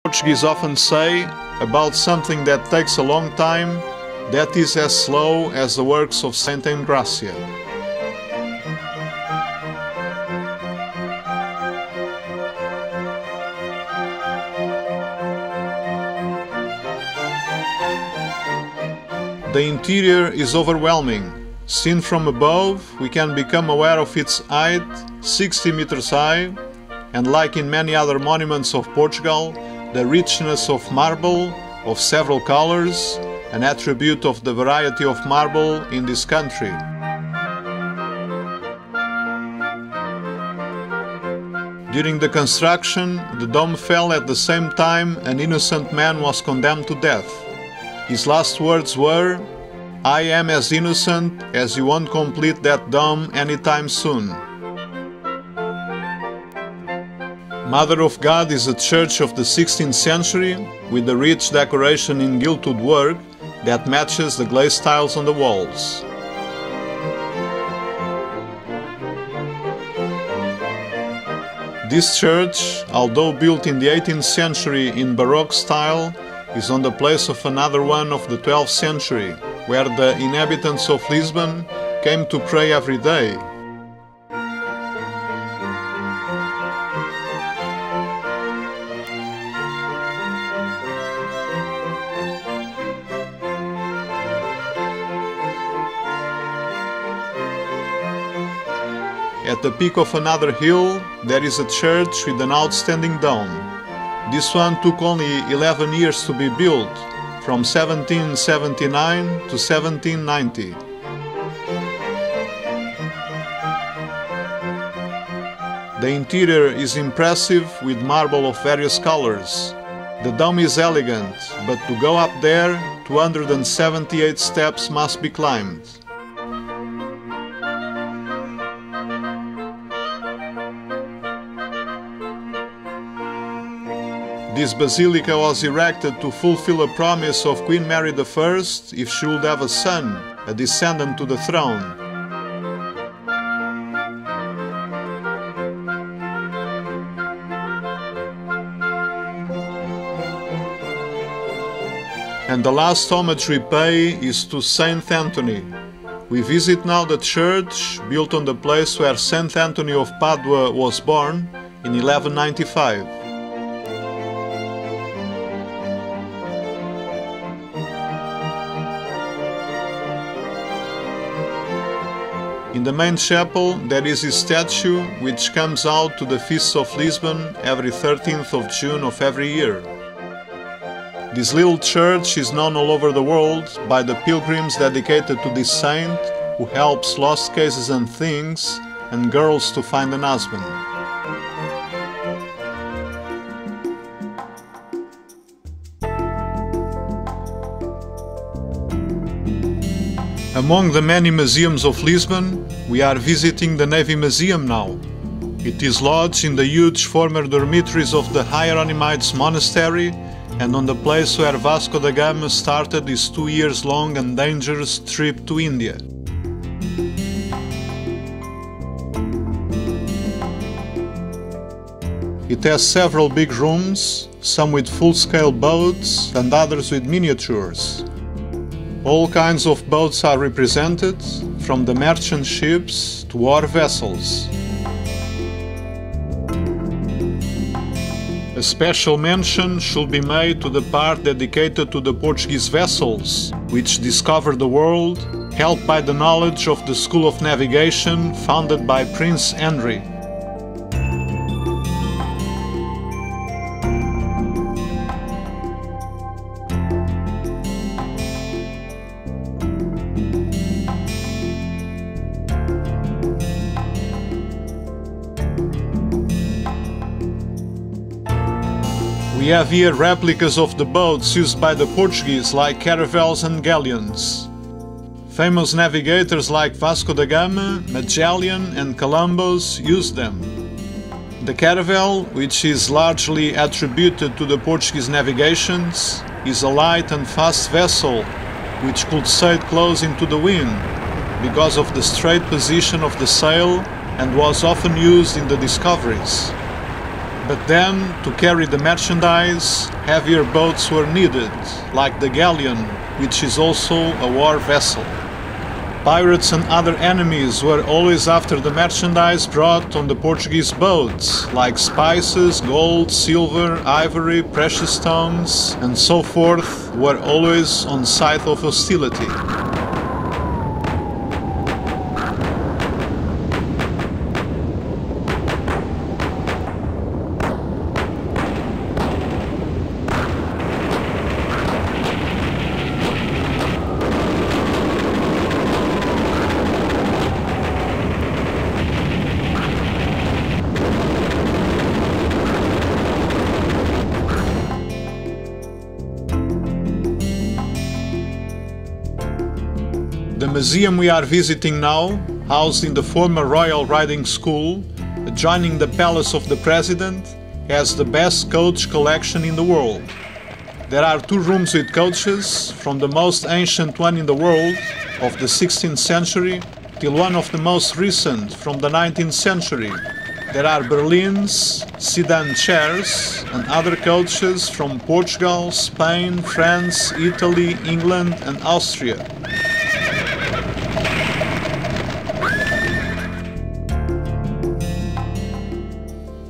Portuguese often say about something that takes a long time, that is as slow as the works of Saint Engracia. The interior is overwhelming. Seen from above, we can become aware of its height, 60 meters high, and like in many other monuments of Portugal, the richness of marble of several colors, an attribute of the variety of marble in this country. During the construction, the dome fell at the same time an innocent man was condemned to death. His last words were, "I am as innocent as you won't complete that dome anytime soon." Mother of God is a church of the 16th century with a rich decoration in gilded work that matches the glazed tiles on the walls. This church, although built in the 18th century in Baroque style, is on the place of another one of the 12th century, where the inhabitants of Lisbon came to pray every day. At the peak of another hill, there is a church with an outstanding dome. This one took only 11 years to be built, from 1779 to 1790. The interior is impressive with marble of various colors. The dome is elegant, but to go up there, 278 steps must be climbed. This basilica was erected to fulfill a promise of Queen Mary I if she would have a son, a descendant to the throne. And the last homage we pay is to Saint Anthony. We visit now the church built on the place where Saint Anthony of Padua was born in 1195. In the main chapel there is his statue, which comes out to the feasts of Lisbon every 13th of June of every year. This little church is known all over the world by the pilgrims dedicated to this saint, who helps lost cases and things and girls to find an husband. Among the many museums of Lisbon, we are visiting the Navy Museum now. It is lodged in the huge former dormitories of the Hieronymites Monastery and on the place where Vasco da Gama started his 2 years long and dangerous trip to India. It has several big rooms, some with full-scale boats and others with miniatures. All kinds of boats are represented, from the merchant ships to war vessels. A special mention should be made to the part dedicated to the Portuguese vessels, which discovered the world, helped by the knowledge of the School of Navigation founded by Prince Henry. We have here replicas of the boats used by the Portuguese, like caravels and galleons. Famous navigators like Vasco da Gama, Magellan and Columbus used them. The caravel, which is largely attributed to the Portuguese navigations, is a light and fast vessel which could sail close into the wind because of the straight position of the sail and was often used in the discoveries. But then, to carry the merchandise, heavier boats were needed, like the galleon, which is also a war vessel. Pirates and other enemies were always after the merchandise brought on the Portuguese boats, like spices, gold, silver, ivory, precious stones, and so forth, were always on site of hostility. The museum we are visiting now, housed in the former Royal Riding School, adjoining the Palace of the President, has the best coach collection in the world. There are 2 rooms with coaches, from the most ancient one in the world, of the 16th century, till one of the most recent, from the 19th century. There are berlines, sedan chairs, and other coaches from Portugal, Spain, France, Italy, England, and Austria.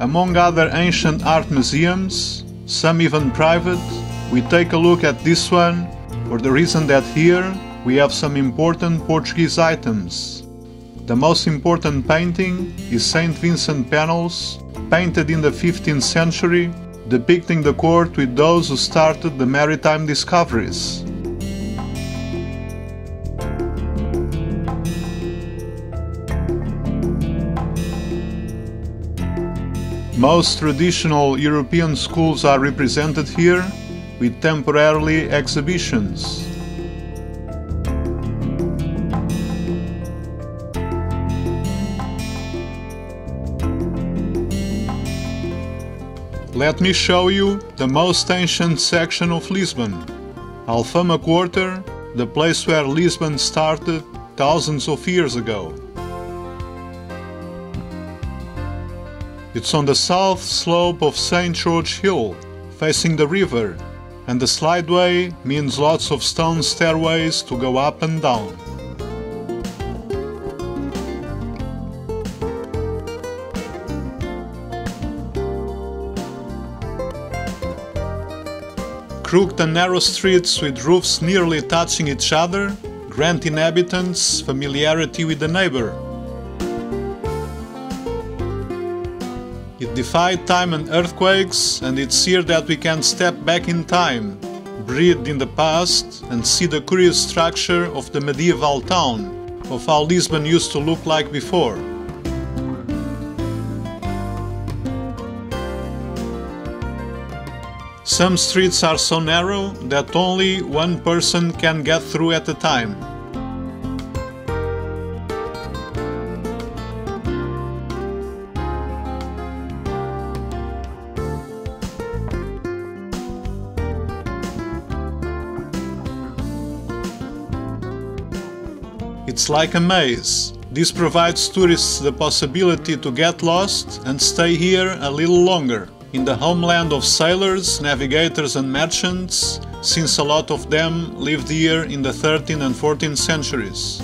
Among other ancient art museums, some even private, we take a look at this one for the reason that here we have some important Portuguese items. The most important painting is Saint Vincent panels, painted in the 15th century, depicting the court with those who started the maritime discoveries. Most traditional European schools are represented here, with temporary exhibitions. Let me show you the most ancient section of Lisbon, Alfama Quarter, the place where Lisbon started thousands of years ago. It's on the south slope of St. George Hill, facing the river, and the slideway means lots of stone stairways to go up and down. Crooked and narrow streets with roofs nearly touching each other grant inhabitants familiarity with the neighbor. It defied time and earthquakes, and it's here that we can step back in time, breathe in the past, and see the curious structure of the medieval town, of how Lisbon used to look like before. Some streets are so narrow that only one person can get through at a time. It's like a maze. This provides tourists the possibility to get lost and stay here a little longer, in the homeland of sailors, navigators and merchants, since a lot of them lived here in the 13th and 14th centuries.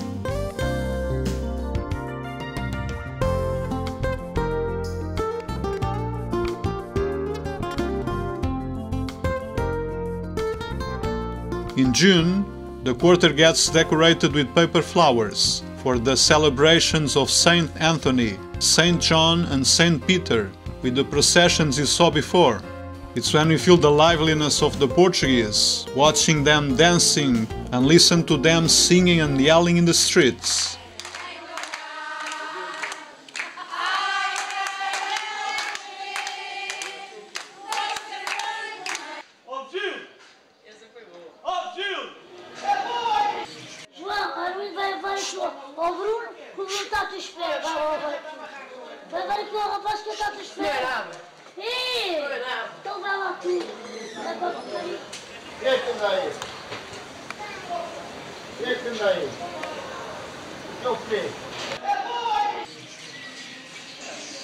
In June, the quarter gets decorated with paper flowers for the celebrations of Saint Anthony, Saint John and Saint Peter, with the processions you saw before. It's when we feel the liveliness of the Portuguese, watching them dancing and listen to them singing and yelling in the streets.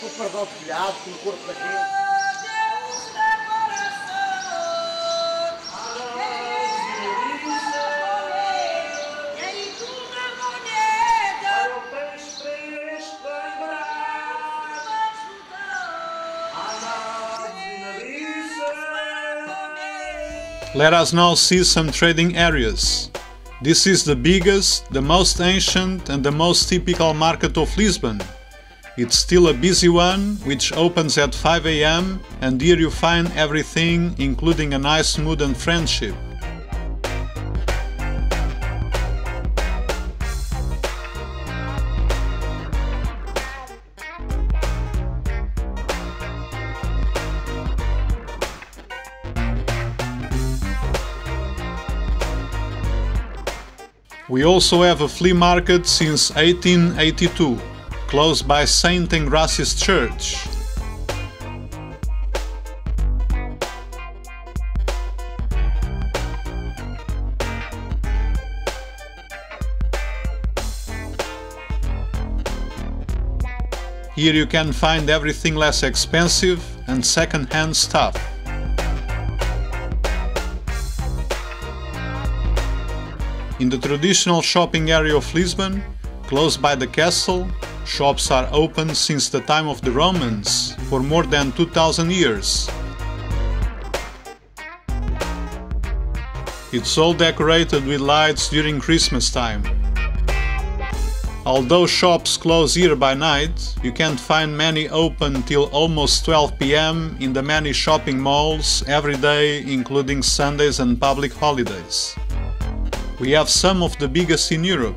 O pardal telhado, com o corpo daquele. Let us now see some trading areas. This is the biggest, the most ancient and the most typical market of Lisbon. It's still a busy one, which opens at 5 AM, and here you find everything, including a nice mood and friendship. We also have a flea market since 1882, close by Saint Engracia's Church. Here you can find everything less expensive and second-hand stuff. In the traditional shopping area of Lisbon, close by the castle, shops are open since the time of the Romans, for more than 2000 years. It's all decorated with lights during Christmas time. Although shops close here by night, you can find many open till almost 12 PM in the many shopping malls every day, including Sundays and public holidays. We have some of the biggest in Europe.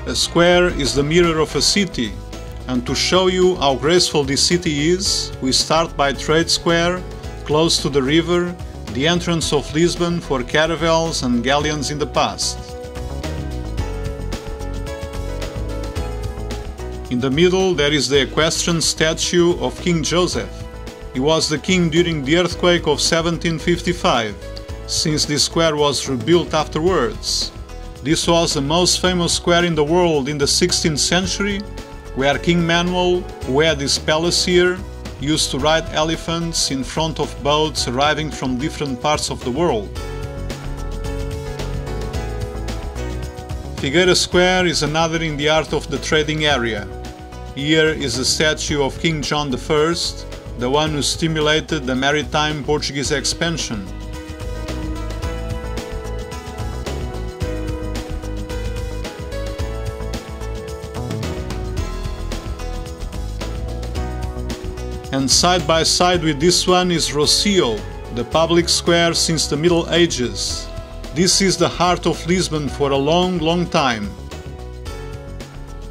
A square is the mirror of a city, and to show you how graceful this city is, we start by Trade Square, close to the river, the entrance of Lisbon for caravels and galleons in the past. In the middle there is the equestrian statue of King Joseph. He was the king during the earthquake of 1755, since this square was rebuilt afterwards. This was the most famous square in the world in the 16th century, where King Manuel, who had his palace here, used to ride elephants in front of boats arriving from different parts of the world. Figueira Square is another in the heart of the trading area. Here is the statue of King John I, the one who stimulated the maritime Portuguese expansion. And side by side with this one is Rocio, the public square since the Middle Ages. This is the heart of Lisbon for a long time.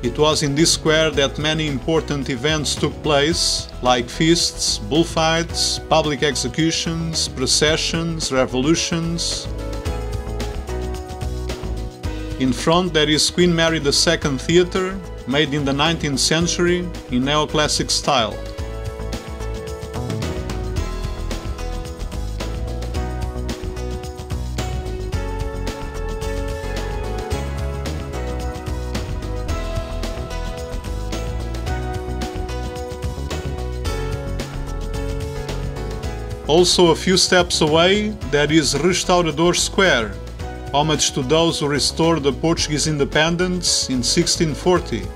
It was in this square that many important events took place, like feasts, bullfights, public executions, processions, revolutions. In front there is Queen Mary II Theatre, made in the 19th century in neoclassic style. Also a few steps away there is Restaurador Square, homage to those who restored the Portuguese independence in 1640.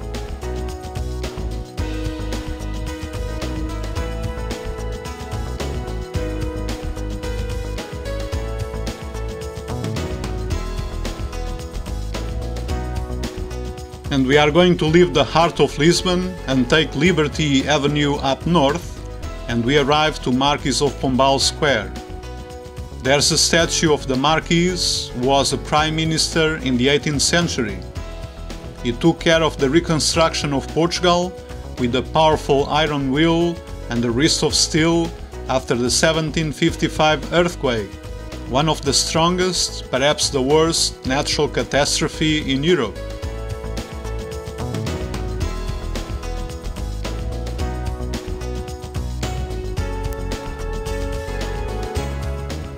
And we are going to leave the heart of Lisbon and take Liberty Avenue up north, and we arrive to Marquis of Pombal Square. There's a statue of the Marquis, who was a prime minister in the 18th century. He took care of the reconstruction of Portugal with a powerful iron will and a wrist of steel after the 1755 earthquake, one of the strongest, perhaps the worst, natural catastrophe in Europe.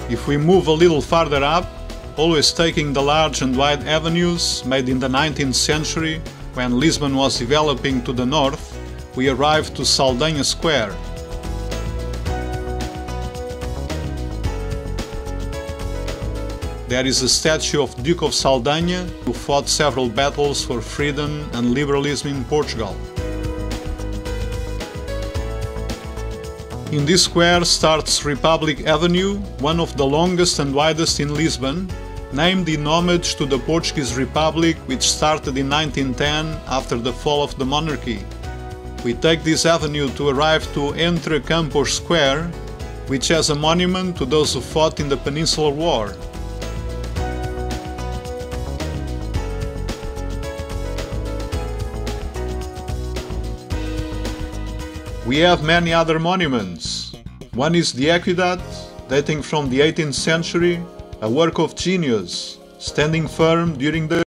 If we move a little farther up, always taking the large and wide avenues made in the 19th century when Lisbon was developing to the north, we arrive to Saldanha Square. there is a statue of Duke of Saldanha, who fought several battles for freedom and liberalism in Portugal. In this square starts Republic Avenue, one of the longest and widest in Lisbon, named in homage to the Portuguese Republic, which started in 1910 after the fall of the monarchy. We take this avenue to arrive to Entre Campos Square, which has a monument to those who fought in the Peninsular War. We have many other monuments. One is the aqueduct, dating from the 18th century, a work of genius, standing firm during the